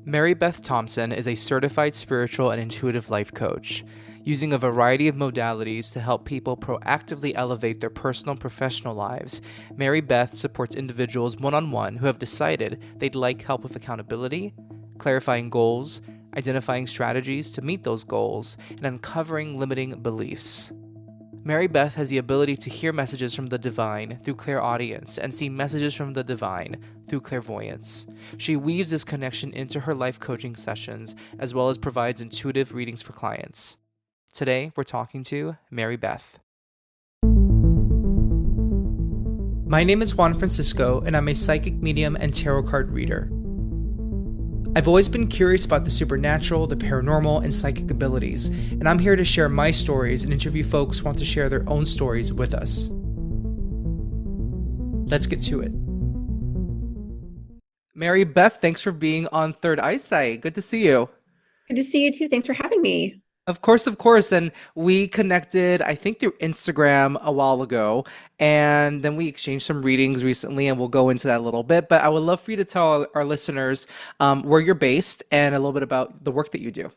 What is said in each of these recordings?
Mary Beth Thomsen is a certified spiritual and intuitive life coach, using a variety of modalities to help people proactively elevate their personal and professional lives. Mary Beth supports individuals one on one who have decided they'd like help with accountability, clarifying goals, identifying strategies to meet those goals, and uncovering limiting beliefs. Mary Beth has the ability to hear messages from the divine through clairaudience and see messages from the divine through clairvoyance. She weaves this connection into her life coaching sessions as well as provides intuitive readings for clients. Today, we're talking to Mary Beth. My name is Juan Francisco, and I'm a psychic medium and tarot card reader. I've always been curious about the supernatural, the paranormal, and psychic abilities, and I'm here to share my stories and interview folks who want to share their own stories with us. Let's get to it. Mary Beth, thanks for being on Third Eyesight. Good to see you. Good to see you too. Thanks for having me. Of course, of course. And we connected, I think, through Instagram a while ago. And then we exchanged some readings recently, and we'll go into that a little bit. But I would love for you to tell our listeners where you're based and a little bit about the work that you do.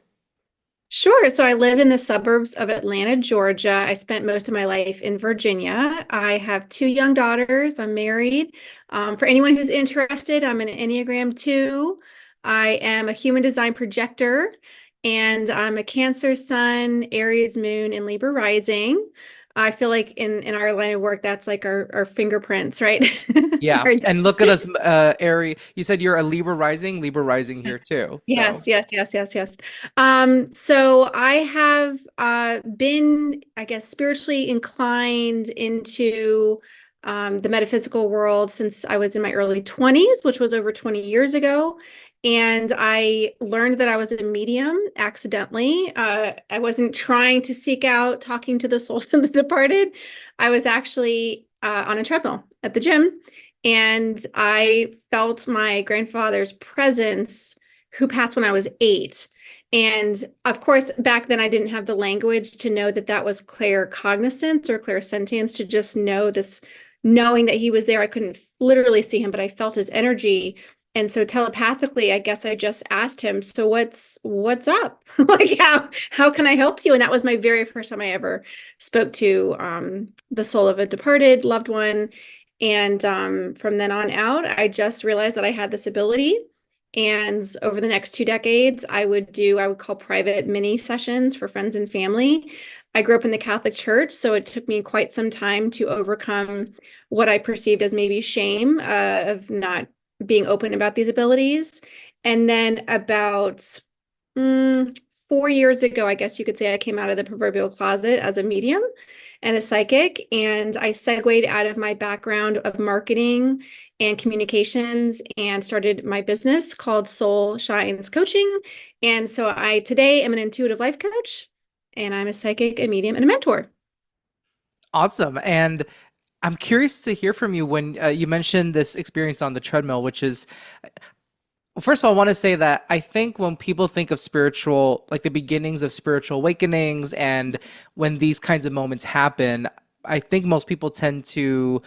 Sure. So I live in the suburbs of Atlanta, Georgia. I spent most of my life in Virginia. I have two young daughters. I'm married. For anyone who's interested, I'm an Enneagram 2. I am a human design projector, and I'm a Cancer Sun, Aries Moon, and Libra Rising. I feel like in our line of work, that's like our fingerprints, right? Yeah. Our And look at us, Ari. You said you're a Libra rising here too. So, Yes, yes, yes, yes, yes. So I have been, I guess, spiritually inclined into the metaphysical world since I was in my early 20s, which was over 20 years ago. And I learned that I was a medium accidentally. I wasn't trying to seek out talking to the souls of the departed. I was actually on a treadmill at the gym, and I felt my grandfather's presence, who passed when I was 8. And of course, back then I didn't have the language to know that that was claircognizance or clairsentience, to just know this, knowing that he was there. I couldn't literally see him, but I felt his energy. And so telepathically, I guess I just asked him, so what's up? Like how can I help you? And that was my very first time I ever spoke to the soul of a departed loved one. And from then on out, I just realized that I had this ability. And over the next 2 decades, I would call private mini sessions for friends and family. I grew up in the Catholic Church, so it took me quite some time to overcome what I perceived as maybe shame of not being open about these abilities. And then about 4 years ago, I guess you could say, I came out of the proverbial closet as a medium and a psychic. And I segued out of my background of marketing and communications and started my business called Soul Shines Coaching. And so I today am an intuitive life coach, and I'm a psychic, a medium, and a mentor. awesome. And I'm curious to hear from you when you mentioned this experience on the treadmill, which is, first of all, I want to say that I think when people think of spiritual, like the beginnings of spiritual awakenings, and when these kinds of moments happen, I think most people tend to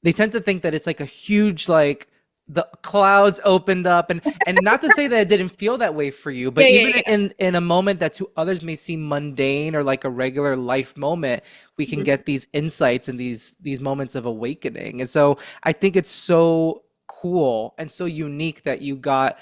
think that it's like a huge, like the clouds opened up, and not to say that it didn't feel that way for you, but Yeah, yeah, even yeah. in a moment that to others may seem mundane or like a regular life moment, we can Mhm. get these insights and these moments of awakening. And so I think it's so cool and so unique that you got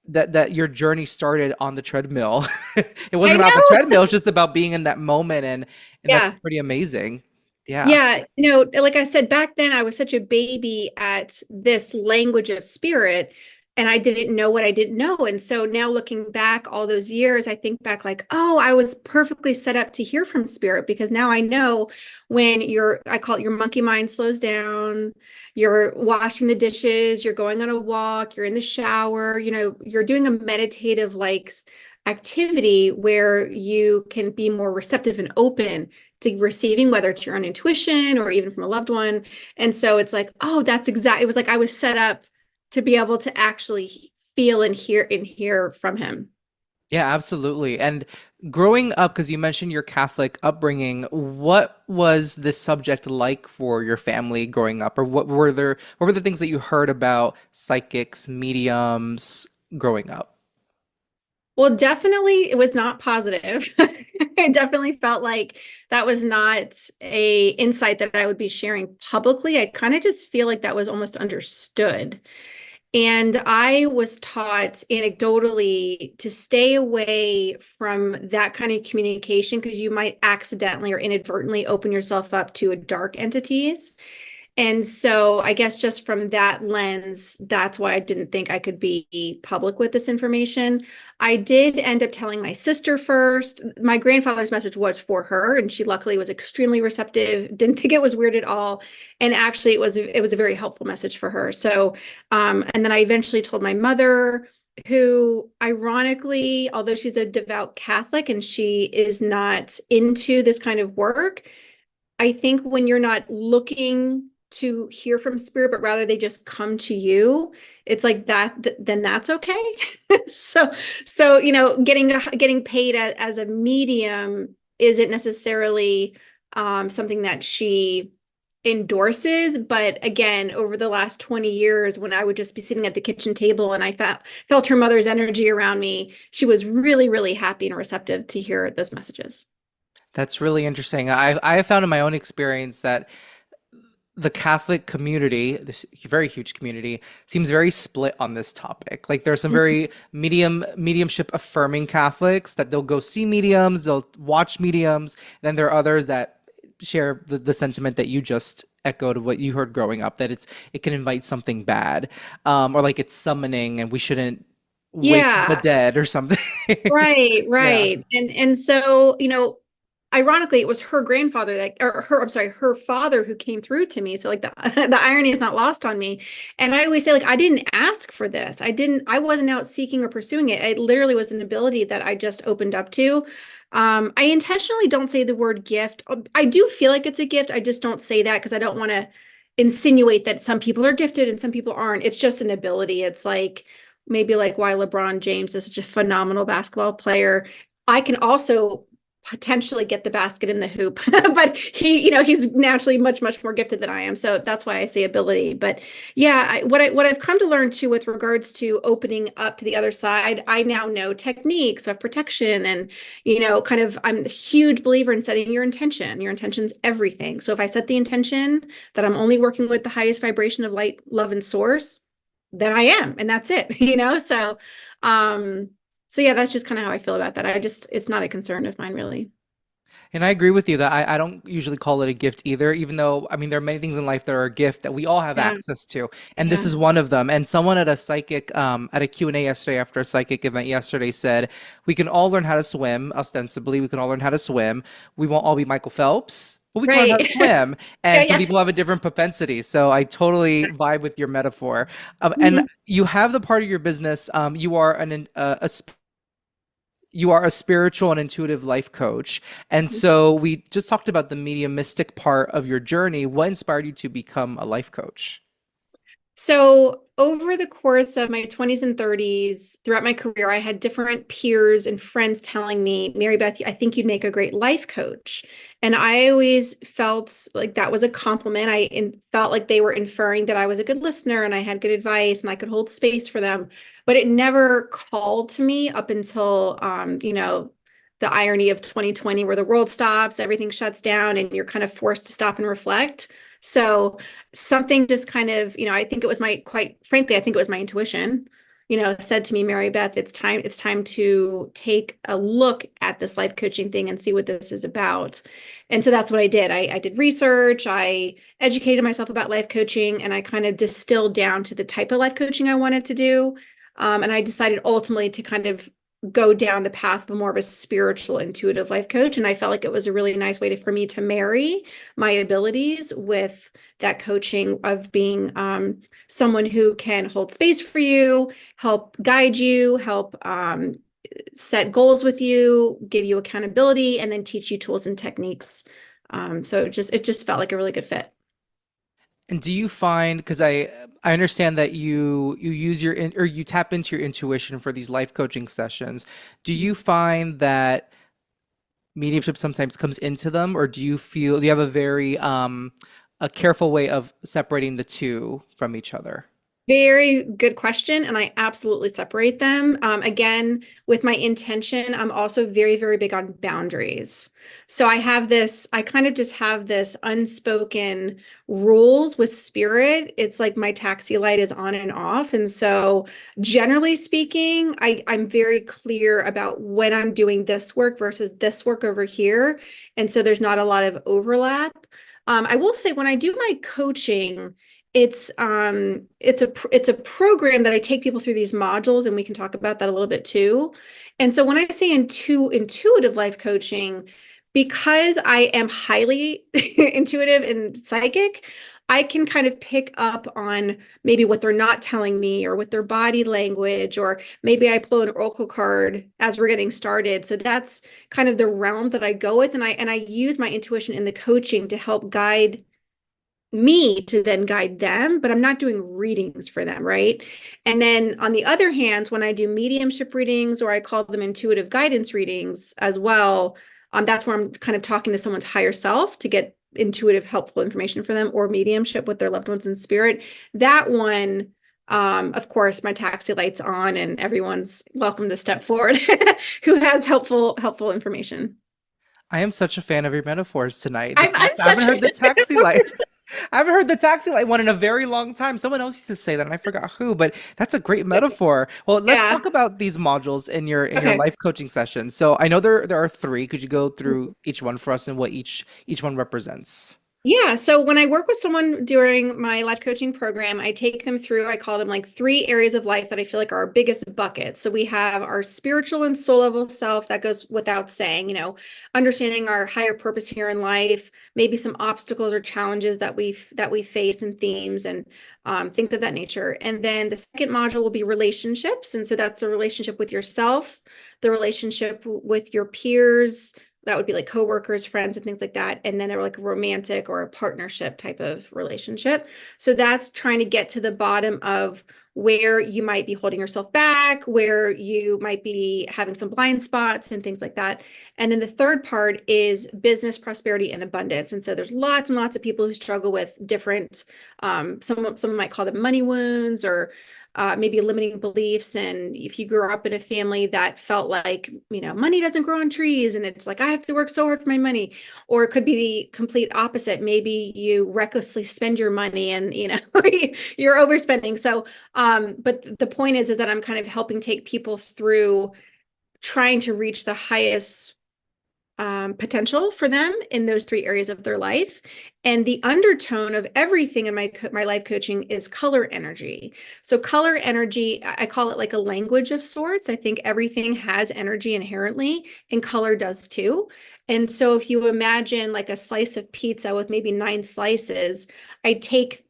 that your journey started on the treadmill. It I wasn't about the know. treadmill, it's just about being in that moment, and that's Yeah. pretty amazing. Yeah. Yeah, like I said, back then I was such a baby at this language of spirit, and I didn't know what I didn't know. And so now looking back all those years, I think back like, oh, I was perfectly set up to hear from spirit, because now I know when I call it your monkey mind slows down, you're washing the dishes, you're going on a walk, you're in the shower, you're doing a meditative like activity where you can be more receptive and open to receiving, whether it's your own intuition or even from a loved one. And so it's like, oh, it was like I was set up to be able to actually feel and hear from him. Yeah, absolutely. And growing up, because you mentioned your Catholic upbringing, what was this subject like for your family growing up? Or what were the things that you heard about psychics, mediums growing up? Well, definitely it was not positive. I definitely felt like that was not a insight that I would be sharing publicly. I kind of just feel like that was almost understood. And I was taught anecdotally to stay away from that kind of communication because you might accidentally or inadvertently open yourself up to dark entities. And so I guess just from that lens, that's why I didn't think I could be public with this information. I did end up telling my sister first. My grandfather's message was for her, and she luckily was extremely receptive, didn't think it was weird at all. And actually it was a very helpful message for her. So and then I eventually told my mother, who ironically, although she's a devout Catholic and she is not into this kind of work, I think when you're not looking to hear from spirit, but rather they just come to you, it's like that, then that's okay. So, getting paid as a medium isn't necessarily something that she endorses. But again, over the last 20 years, when I would just be sitting at the kitchen table and I felt her mother's energy around me, she was really, really happy and receptive to hear those messages. That's really interesting. I have found in my own experience that the Catholic community, this very huge community, seems very split on this topic. Like there's some very mediumship affirming Catholics that they'll go see mediums, they'll watch mediums. Then there are others that share the sentiment that you just echoed of what you heard growing up, that it can invite something bad, or like it's summoning and we shouldn't wake the Yeah. dead or something. Right, Yeah. right. And so, ironically, it was her grandfather that, or her, I'm sorry, her father who came through to me. So like the the irony is not lost on me. And I always say, like, I didn't ask for this. I wasn't out seeking or pursuing it. It literally was an ability that I just opened up to. I intentionally don't say the word gift. I do feel like it's a gift. I just don't say that because I don't want to insinuate that some people are gifted and some people aren't. It's just an ability. It's like maybe like why LeBron James is such a phenomenal basketball player. I can also potentially get the basket in the hoop, but he's naturally much, much more gifted than I am. So that's why I say ability. But yeah, what I've come to learn too with regards to opening up to the other side, I now know techniques of protection and, kind of, I'm a huge believer in setting your intention. Your intention's everything. So if I set the intention that I'm only working with the highest vibration of light, love, and source, then I am, and that's it, um, so yeah, that's just kind of how I feel about that. It's not a concern of mine, really. And I agree with you that I don't usually call it a gift either, even though, I mean, there are many things in life that are a gift that we all have Yeah, access to. And this yeah. is one of them. And someone at a at a Q&A yesterday after a psychic event yesterday said, we can all learn how to swim, ostensibly. We can all learn how to swim. We won't all be Michael Phelps, but we can learn how to Right. swim. Yeah, And some yeah. people have a different propensity. So I totally vibe with your metaphor. And Mhm. you have the part of your business, you are you are a spiritual and intuitive life coach. And so we just talked about the mediumistic part of your journey. What inspired you to become a life coach? So, over the course of my 20s and 30s, throughout my career, I had different peers and friends telling me, Mary Beth, I think you'd make a great life coach. And I always felt like that was a compliment. Felt like they were inferring that I was a good listener and I had good advice and I could hold space for them. But it never called to me up until, the irony of 2020, where the world stops, everything shuts down, and you're kind of forced to stop and reflect. So, something just kind of, I think it was quite frankly, I think it was my intuition, said to me, Mary Beth, it's time to take a look at this life coaching thing and see what this is about. And so that's what I did. I did research, I educated myself about life coaching, and I kind of distilled down to the type of life coaching I wanted to do. And I decided ultimately to kind of go down the path of more of a spiritual, intuitive life coach. And I felt like it was a really nice way for me to marry my abilities with that coaching of being someone who can hold space for you, help guide you, help set goals with you, give you accountability, and then teach you tools and techniques. So it just felt like a really good fit. And do you find, because I understand that you use or you tap into your intuition for these life coaching sessions. Do you find that mediumship sometimes comes into them, or do you have a very a careful way of separating the two from each other? Very good question, and I absolutely separate them. Again, with my intention, I'm also very, very big on boundaries. So I kind of just have this unspoken rules with spirit. It's like my taxi light is on and off. And so generally speaking, I'm very clear about when I'm doing this work versus this work over here. And so there's not a lot of overlap. I will say when I do my coaching, it's a program that I take people through these modules, and we can talk about that a little bit too. And so when I say intuitive life coaching, because I am highly intuitive and psychic, I can kind of pick up on maybe what they're not telling me or with their body language, or maybe I pull an oracle card as we're getting started. So that's kind of the realm that I go with, and I use my intuition in the coaching to help guide me to then guide them, but I'm not doing readings for them, right? And then on the other hand, when I do mediumship readings, or I call them intuitive guidance readings as well, that's where I'm kind of talking to someone's higher self to get intuitive, helpful information for them, or mediumship with their loved ones in spirit. That one, of course, my taxi light's on, and everyone's welcome to step forward who has helpful information. I am such a fan of your metaphors tonight. I'm I haven't such heard the a taxi light. I haven't heard the taxi light one in a very long time. Someone else used to say that, and I forgot who, but that's a great metaphor. Well, let's yeah. talk about these modules in your Okay. life coaching session. So I know there are three. Could you go through each one for us and what each one represents? Yeah, so when I work with someone during my life coaching program, I take them through, I call them like three areas of life that I feel like are our biggest buckets. So we have our spiritual and soul level self, that goes without saying, understanding our higher purpose here in life, maybe some obstacles or challenges that we face and themes and things of that nature. And then the second module will be relationships. And so that's the relationship with yourself, the relationship with your peers, that would be like coworkers, friends, and things like that. And then they're like a romantic or a partnership type of relationship. So that's trying to get to the bottom of where you might be holding yourself back, where you might be having some blind spots and things like that. And then the third part is business prosperity and abundance. And so there's lots and lots of people who struggle with different, some might call them money wounds, or maybe limiting beliefs. And if you grew up in a family that felt like, money doesn't grow on trees, and it's like, I have to work so hard for my money. Or it could be the complete opposite. Maybe you recklessly spend your money and, you're overspending. So, but the point is that I'm kind of helping take people through trying to reach the highest potential for them in those three areas of their life. And the undertone of everything in my life coaching is color energy. So color energy, I call it like a language of sorts. I think everything has energy inherently, and color does too. And so if you imagine like a slice of pizza with maybe 9 slices, I take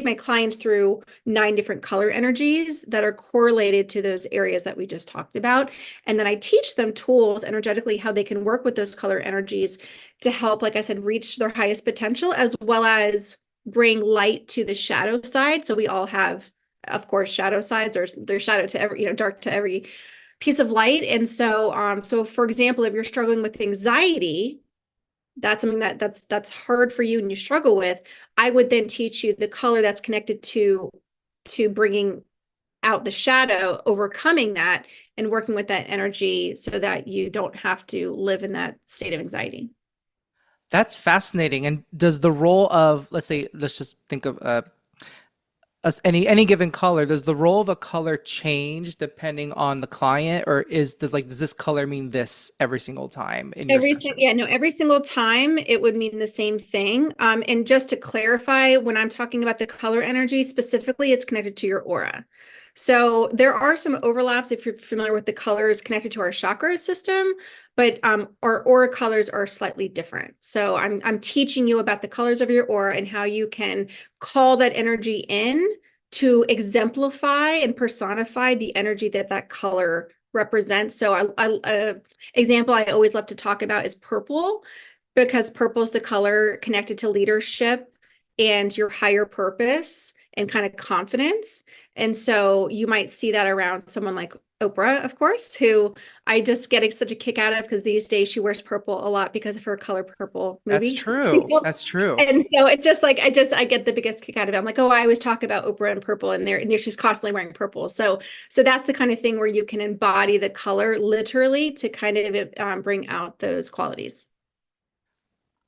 my clients through 9 different color energies that are correlated to those areas that we just talked about. And then I teach them tools energetically, how they can work with those color energies to help, like I said, reach their highest potential, as well as bring light to the shadow side. So we all have, of course, shadow sides, or there's shadow to every, dark to every piece of light. And so for example, if you're struggling with anxiety, that's something that's hard for you and you struggle with, I would then teach you the color that's connected to bringing out the shadow, overcoming that, and working with that energy so that you don't have to live in that state of anxiety. That's fascinating. And does the role of, let's say, let's just think of any given color, does the role of a color change depending on the client, or does this color mean this every single time in your Yeah, sessions? no, every single time it would mean the same thing. And just to clarify, when I'm talking about the color energy specifically, it's connected to your aura. So there are some overlaps if you're familiar with the colors connected to our chakra system, but our aura colors are slightly different. So I'm teaching you about the colors of your aura and how you can call that energy in to exemplify and personify the energy that color represents. So example I always love to talk about is purple, because purple is the color connected to leadership and your higher purpose. and kind of confidence. And so you might see that around someone like Oprah, of course, who I just get such a kick out of because these days she wears purple a lot because of her Color Purple That's movie. true. That's true. And so it's just like I get the biggest kick out of it. I'm like, oh, I always talk about Oprah and purple, and she's constantly wearing purple. So that's the kind of thing where you can embody the color literally to kind of bring out those qualities.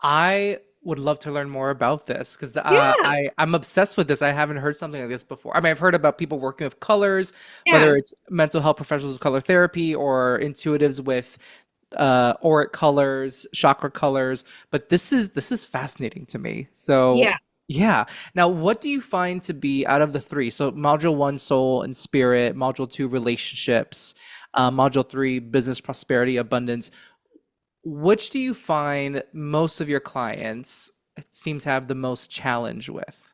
I would love to learn more about this because Yeah, I'm obsessed with this. I haven't heard something like this before. I mean, I've heard about people working with colors, whether yeah, it's mental health professionals with color therapy or intuitives with auric colors, chakra colors, but this is fascinating to me. So, yeah. yeah. Now, what do you find to be out of the three? So, module one, soul and spirit, module two, relationships, module three, business, prosperity, abundance. Which do you find most of your clients seem to have the most challenge with?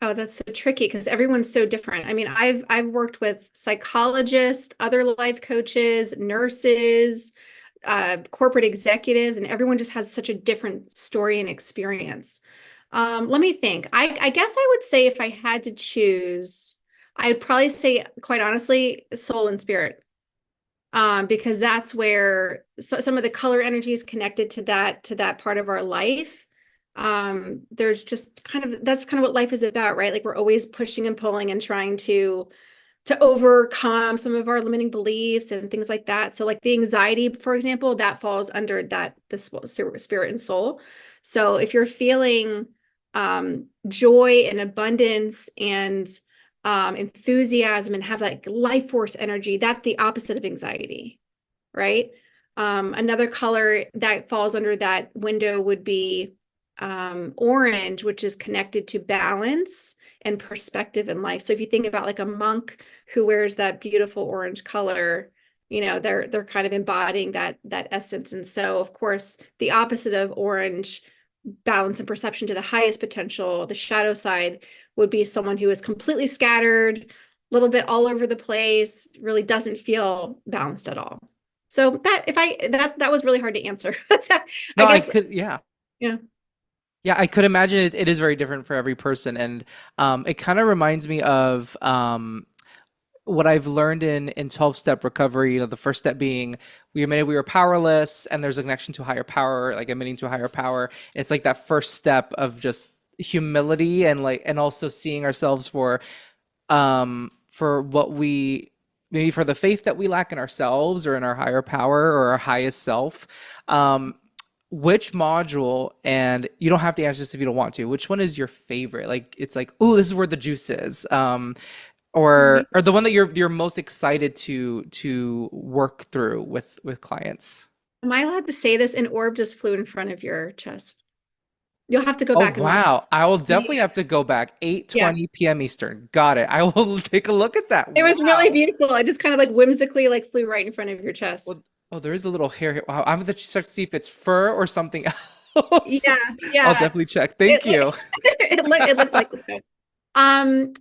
Oh, that's so tricky because everyone's so different. I mean, I've worked with psychologists, other life coaches, nurses, corporate executives, and everyone just has such a different story and experience. Let me think. I guess I would say if I had to choose, I'd probably say, quite honestly, soul and spirit, because that's where some of the color energy is connected to that part of our life. There's just kind of that's kind of what life is about, right? Like we're always pushing and pulling and trying to overcome some of our limiting beliefs and things like that. So like the anxiety, for example, that falls under that the spirit and soul. So if you're feeling joy and abundance and enthusiasm and have like life force energy, that's the opposite of anxiety, right? Another color that falls under that window would be orange, which is connected to balance and perspective in life. So if you think about like a monk who wears that beautiful orange color, they're kind of embodying that essence. And so, of course, the opposite of orange, balance and perception to the highest potential, the shadow side would be someone who is completely scattered, a little bit all over the place, really doesn't feel balanced at all. So that was really hard to answer. I No, I guess, could, yeah. yeah. Yeah, I could imagine it is very different for every person. And it kind of reminds me of what I've learned in 12-step recovery. The first step being we admitted we were powerless and there's a connection to a higher power, like admitting to a higher power. It's like that first step of just humility and and also seeing ourselves for what we maybe for the faith that we lack in ourselves or in our higher power or our highest self. Um, which module, and you don't have to answer this if you don't want to, which one is your favorite? Like it's like, oh, this is where the juice is. Or the one that you're most excited to work through with clients. Am I allowed to say this? An orb just flew in front of your chest. You'll have to go Oh back and watch. wow. I will definitely Yeah. have to go back. Yeah. 8:20 p.m. Eastern. Got it. I will take a look at that. It was really Wow. beautiful. I just kind of like whimsically like flew right in front of your chest. Well, oh, there is a little hair here. Wow. I'm gonna check to see if it's fur or something else. Yeah, I'll yeah. definitely check. Thank you. It looked like it.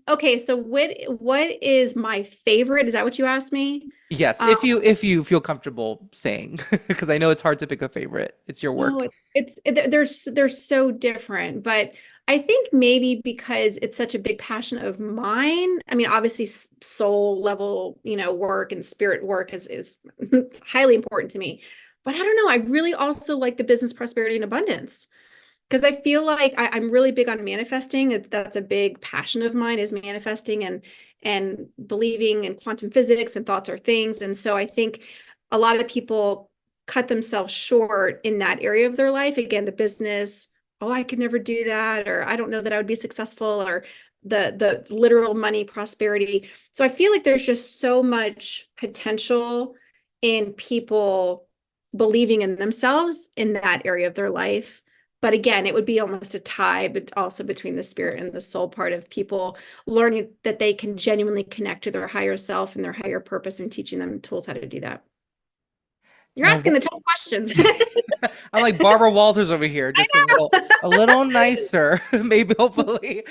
Okay, so what is my favorite? Is that what you asked me? Yes, Um, if you feel comfortable saying, because I know it's hard to pick a favorite. It's your no, work. they're so different, but I think maybe because it's such a big passion of mine. I mean, obviously soul level, work and spirit work is highly important to me. But I don't know, I really also like the business prosperity and abundance. Because I feel like I'm really big on manifesting. That's a big passion of mine is manifesting and believing in quantum physics and thoughts are things. And so I think a lot of people cut themselves short in that area of their life. Again, the business, oh, I could never do that, or I don't know that I would be successful, or the literal money prosperity. So I feel like there's just so much potential in people believing in themselves in that area of their life, but again, it would be almost a tie, but also between the spirit and the soul part of people learning that they can genuinely connect to their higher self and their higher purpose and teaching them tools how to do that. You're Now, asking the tough questions. I'm like Barbara Walters over here, just a little nicer, maybe hopefully.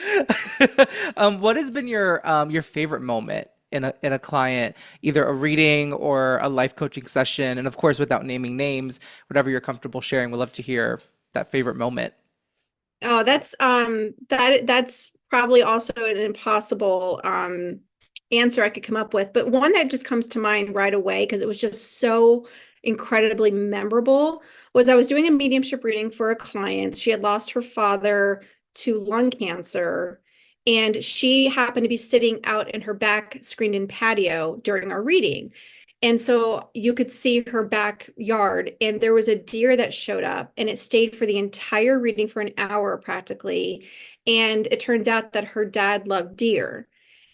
What has been your favorite moment in a client, either a reading or a life coaching session? And of course, without naming names, whatever you're comfortable sharing, we'd love to hear that favorite moment. Oh, that's probably also an impossible answer I could come up with, but one that just comes to mind right away because it was just so incredibly memorable was I was doing a mediumship reading for a client. She had lost her father to lung cancer, and she happened to be sitting out in her back screened in patio during our reading. And so you could see her backyard, and there was a deer that showed up, and it stayed for the entire reading for an hour practically. And it turns out that her dad loved deer.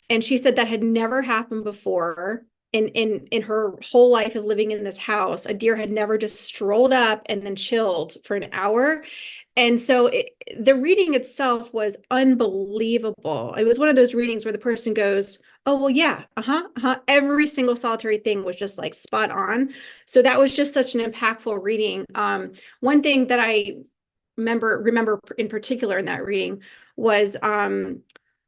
And she said that had never happened before in her whole life of living in this house. A deer had never just strolled up and then chilled for an hour. And so the reading itself was unbelievable. It was one of those readings where the person goes, "Oh, well, yeah, uh-huh, uh-huh." Every single solitary thing was just like spot on. So that was just such an impactful reading. One thing that I remember in particular in that reading was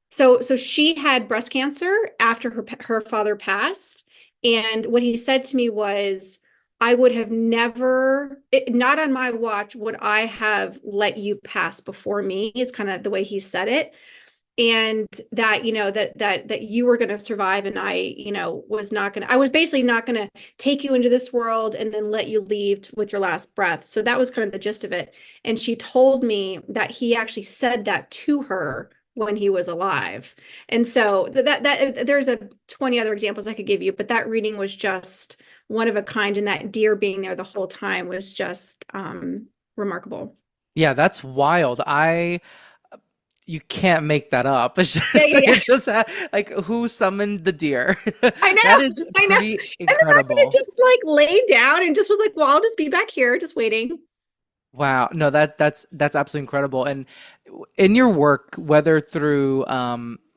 so she had breast cancer after her father passed, and what he said to me was, "I would have never, not on my watch, would I have let you pass before me." It's kind of the way he said it, and that that you were going to survive, and I was not going to. I was basically not going to take you into this world and then let you leave with your last breath. So that was kind of the gist of it. And she told me that he actually said that to her when he was alive. And so that there's a 20 other examples I could give you, but that reading was just one of a kind, and that deer being there the whole time was just remarkable. Yeah, that's wild. I You can't make that up. Yeah, yeah, yeah. It's just like who summoned the deer? I That know, is I know. pretty And the fact that it incredible. just like laid down and just was like, well, I'll just be back here, just waiting. Wow. No, that's absolutely incredible. And in your work, whether through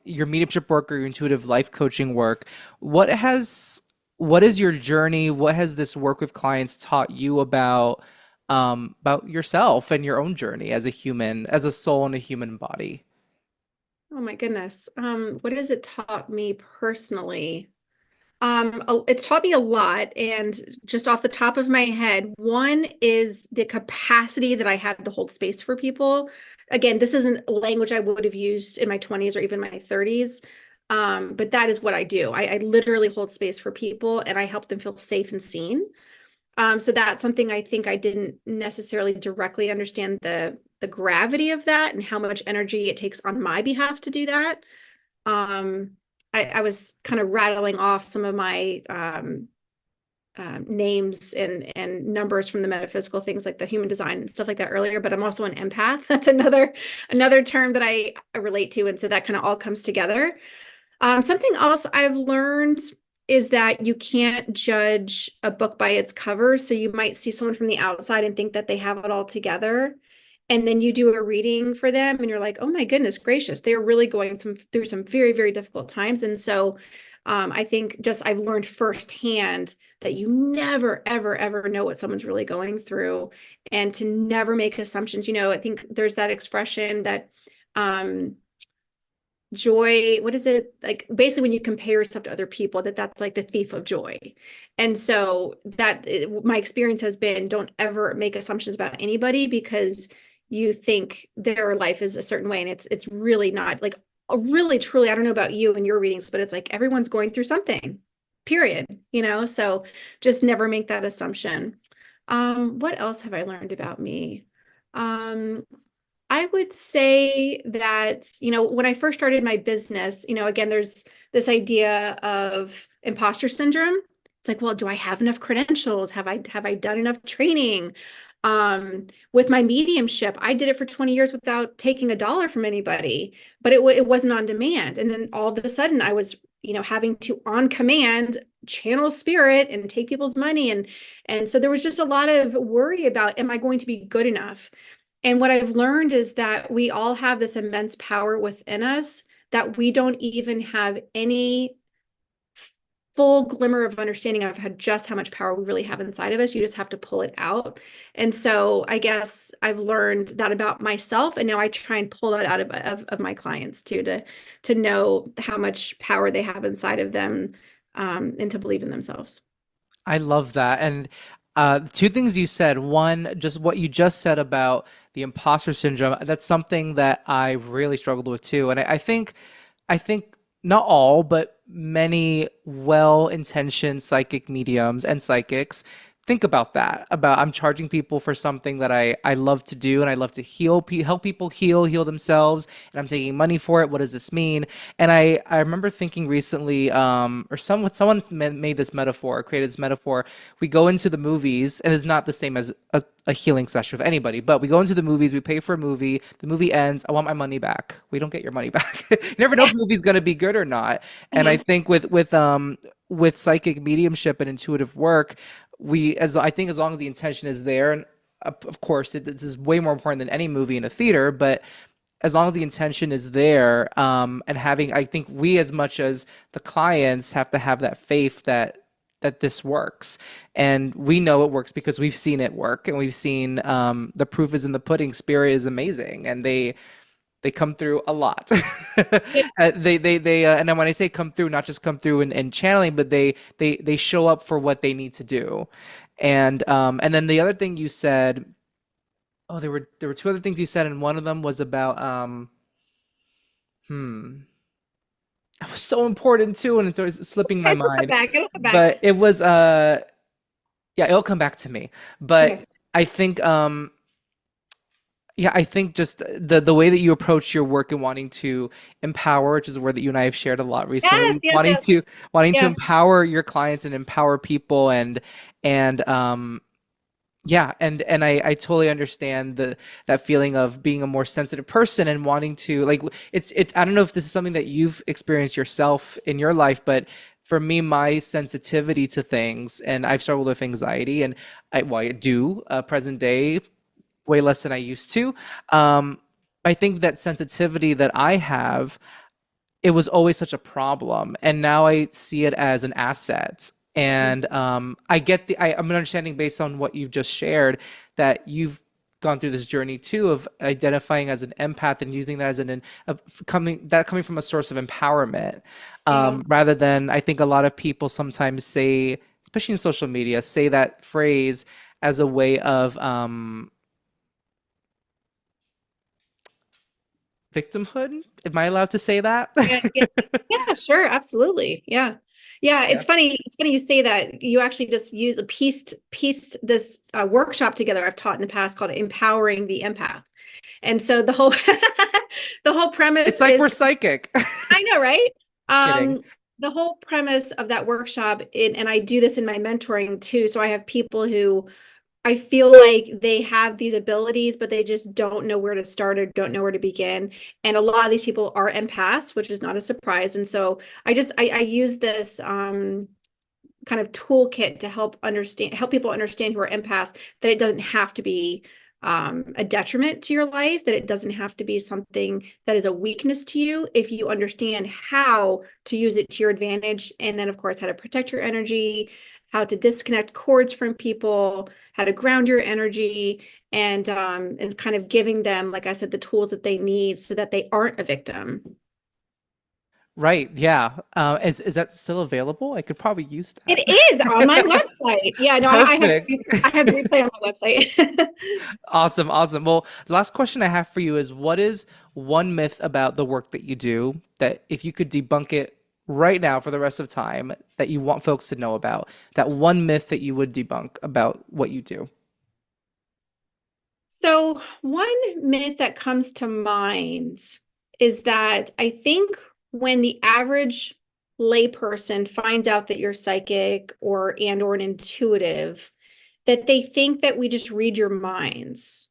your mediumship work or your intuitive life coaching work, what has what is your journey? What has this work with clients taught you about yourself and your own journey as a human, as a soul in a human body? Oh my goodness. What has it taught me personally? It's taught me a lot, and just off the top of my head, one is the capacity that I have to hold space for people. Again, this isn't language I would have used in my 20s or even my 30s, but that is what I do. I literally hold space for people, and I help them feel safe and seen. So that's something I think I didn't necessarily directly understand the gravity of that and how much energy it takes on my behalf to do that. Um, I was kind of rattling off some of my names and numbers from the metaphysical things like the human design and stuff like that earlier, but I'm also an empath. That's another term that I relate to, and so that kind of all comes together. Something else I've learned is that you can't judge a book by its cover. So you might see someone from the outside and think that they have it all together. And then you do a reading for them and you're like, oh my goodness gracious, they're really going through some very, very difficult times. And so I think just I've learned firsthand that you never, ever, ever know what someone's really going through, and to never make assumptions. I think there's that expression that um, joy, what is it, like basically when you compare yourself to other people, that's like the thief of joy. And so my experience has been, don't ever make assumptions about anybody because you think their life is a certain way, and it's really not. Like, really truly, I don't know about you and your readings, but it's like everyone's going through something, period. So just never make that assumption. What else have I learned about me? um I would say that, when I first started my business, again, there's this idea of imposter syndrome. It's like, well, do I have enough credentials? Have I done enough training? With my mediumship, I did it for 20 years without taking a dollar from anybody, but it wasn't on demand. And then all of a sudden I was, having to on command channel spirit and take people's money, and so there was just a lot of worry about, am I going to be good enough? And what I've learned is that we all have this immense power within us that we don't even have any full glimmer of understanding of just how much power we really have inside of us. You just have to pull it out. And so I guess I've learned that about myself, and now I try and pull that out of my clients too, to know how much power they have inside of them, and to believe in themselves. I love that. And Two things you said. One, just what you just said about the imposter syndrome. That's something that I really struggled with too. And I think not all, but many well-intentioned psychic mediums and psychics think about that. About I'm charging people for something that I love to do and I love to help people heal themselves, and I'm taking money for it. What does this mean? And I remember thinking recently, or someone made this metaphor, created this metaphor. We go into the movies, and it's not the same as a healing session with anybody, but we go into the movies, we pay for a movie, the movie ends, I want my money back. We don't get your money back. You never know if the movie's gonna be good or not. And I Mhm. think with psychic mediumship and intuitive work, we as I think as long as the intention is there, and of course this is way more important than any movie in a theater, but as long as the intention is there, and having, I think we as much as the clients have to have that faith that this works, and we know it works because we've seen it work, and we've seen, the proof is in the pudding. Spirit is amazing, and they come through a lot. Yeah. And then when I say come through, not just come through and channeling, but they show up for what they need to do. And then the other thing you said, oh, there were two other things you said, and one of them was about hmm, that was so important too, and it's slipping my It'll come mind. back. It'll come back. But it was yeah, it'll come back to me. But Okay. I think yeah, I think just the way that you approach your work and wanting to empower, which is a word that you and I have shared a lot Yes, recently, yes, yes. wanting to Yeah, empower your clients and empower people, and yeah, and I totally understand that feeling of being a more sensitive person and wanting to, like, it I don't know if this is something that you've experienced yourself in your life, but for me, my sensitivity to things, and I've struggled with anxiety, and I do, present day, way less than I used to. Um, I think that sensitivity that I have, it was always such a problem, and now I see it as an asset. And I get I'm understanding based on what you've just shared that you've gone through this journey too of identifying as an empath and using that as coming from a source of empowerment, yeah. rather than, I think a lot of people sometimes say, especially in social media, say that phrase as a way of victimhood. Am I allowed to say that? Yeah, yeah, yeah, sure, absolutely. Yeah. Yeah, Yeah. it's funny you say that. You actually just use a pieced this workshop together I've taught in the past called Empowering the Empath. And so the whole the whole premise It's like is, we're psychic. I know, right? Kidding. The whole premise of that workshop, and I do this in my mentoring too. So I have people who I feel like they have these abilities, but they just don't know where to start or don't know where to begin. And a lot of these people are empaths, which is not a surprise. And so I use this kind of toolkit to help people understand who are empaths, that it doesn't have to be a detriment to your life, that it doesn't have to be something that is a weakness to you if you understand how to use it to your advantage. And then, of course, how to protect your energy, how to disconnect cords from people, how to ground your energy, and kind of giving them, like I said, the tools that they need so that they aren't a victim. Right. Yeah. Is that still available? I could probably use that. It is on my website. Yeah, no, Perfect. I have the replay on my website. Awesome. Awesome. Well, the last question I have for you is, what is one myth about the work that you do that if you could debunk it right now for the rest of time that you want folks to know about? That one myth that you would debunk about what you do? So, one myth that comes to mind is that I think when the average layperson finds out that you're psychic or an intuitive, that they think that we just read your minds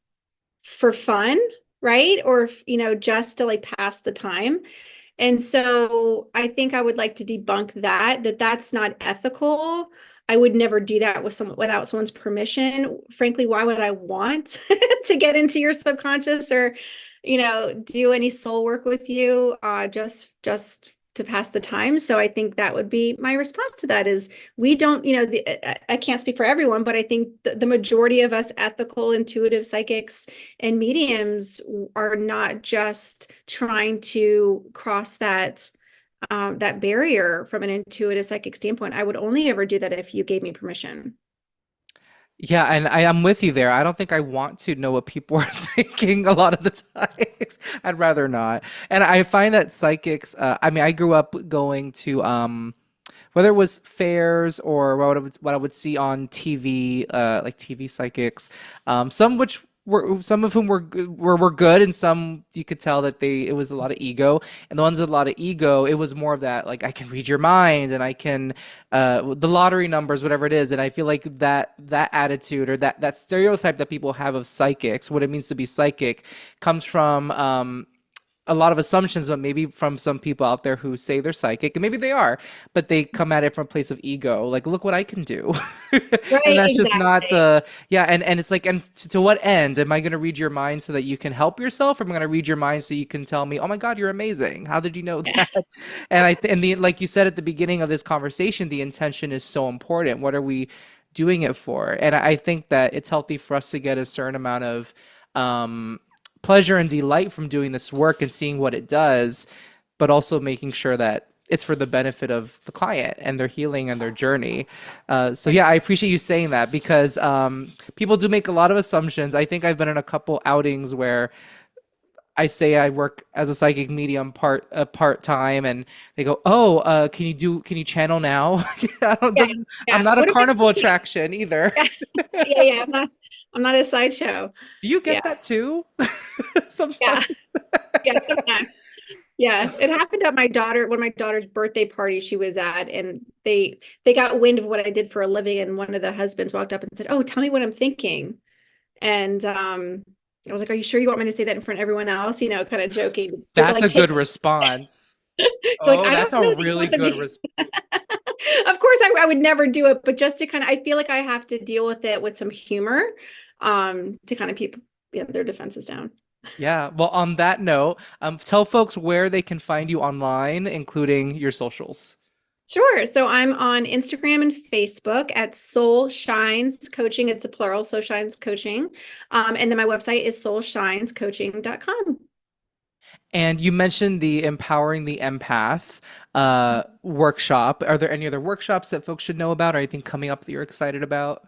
for fun, right? Or, just to like pass the time. And so I think I would like to debunk that that's not ethical. I would never do that without someone's permission. Frankly, why would I want to get into your subconscious or, do any soul work with you, just to pass the time? So I think that would be my response to that is we don't, I can't speak for everyone, but I think the majority of us ethical, intuitive psychics and mediums are not just trying to cross that barrier from an intuitive psychic standpoint. I would only ever do that if you gave me permission. Yeah, and I'm with you there. I don't think I want to know what people are thinking a lot of the time. I'd rather not. And I find that psychics, I mean, I grew up going to whether it was fairs or what I would see on TV, like TV psychics, some of whom were good, and some you could tell that they it was a lot of ego. And the ones with a lot of ego, it was more of that like I can read your mind and I can the lottery numbers, whatever it is. And I feel like that attitude or that stereotype that people have of psychics, what it means to be psychic, comes from a lot of assumptions, but maybe from some people out there who say they're psychic, and maybe they are, but they come at it from a place of ego. Like, look what I can do. And Right, that's just not exactly. the, yeah. And it's like, and to what end? Am I going to read your mind so that you can help yourself? Or am I going to read your mind so you can tell me, oh my God, you're amazing. How did you know Yeah. that? And like you said at the beginning of this conversation, the intention is so important. What are we doing it for? And I think that it's healthy for us to get a certain amount of, um, pleasure and delight from doing this work and seeing what it does, but also making sure that it's for the benefit of the client and their healing and their journey. So yeah, I appreciate you saying that because people do make a lot of assumptions. I think I've been in a couple outings where I say I work as a psychic medium part time, and they go, "Oh, can you channel now?" I don't, Yeah, doesn't, I'm yeah. not a What am I carnival thinking? attraction either. Yes. Yeah, yeah. I'm not a sideshow. Do you Yeah, get that too? yeah, Sometimes. yeah, sometimes. Yeah. It happened at one of my daughter's birthday party she was at, and they got wind of what I did for a living, and one of the husbands walked up and said, "Oh, tell me what I'm thinking." And I was like, "Are you sure you want me to say that in front of everyone else?" Kind of joking. They're That's like, a "Hey," good response. they're like, Oh, "I that's don't a know. Do you really want them good to?" response. Of course, I would never do it, but just to kind of, I feel like I have to deal with it with some humor, to kind of keep, their defenses down. Yeah. Well, on that note, tell folks where they can find you online, including your socials. Sure. So I'm on Instagram and Facebook at Soul Shines Coaching. It's a plural, Soul Shines Coaching. And then my website is soulshinescoaching.com. And you mentioned the Empowering the Empath workshop. Are there any other workshops that folks should know about or anything coming up that you're excited about?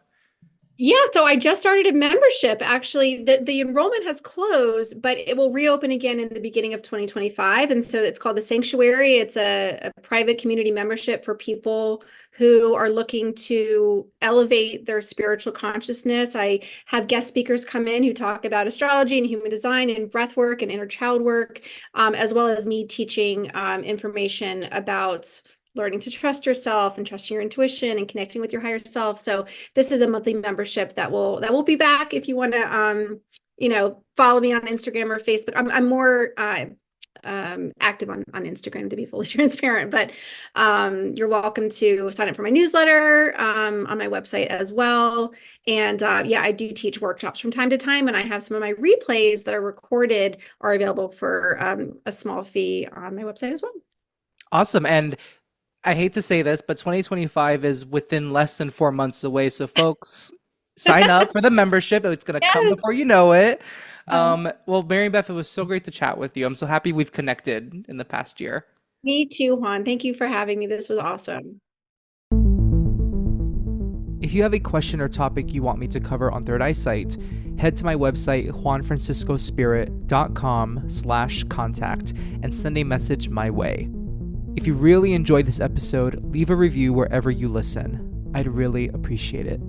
Yeah, so I just started a membership. Actually, the enrollment has closed, but it will reopen again in the beginning of 2025. And so it's called the Sanctuary. It's a private community membership for people who are looking to elevate their spiritual consciousness. I have guest speakers come in who talk about astrology and human design and breath work and inner child work, as well as me teaching information about learning to trust yourself and trusting your intuition and connecting with your higher self. So this is a monthly membership that will be back if you want to follow me on Instagram or Facebook. I'm more active on Instagram, to be fully transparent, but you're welcome to sign up for my newsletter on my website as well. And yeah, I do teach workshops from time to time, and I have some of my replays that are recorded are available for a small fee on my website as well. Awesome. And I hate to say this, but 2025 is within less than 4 months away. So, folks, sign up for the membership. It's going to come Yes. before you know it. Um, Well, Mary Beth, it was so great to chat with you. I'm so happy we've connected in the past year. Me too, Juan. Thank you for having me. This was awesome. If you have a question or topic you want me to cover on Third Eyesight, head to my website, juanfranciscospirit.com/contact, and send a message my way. If you really enjoyed this episode, leave a review wherever you listen. I'd really appreciate it.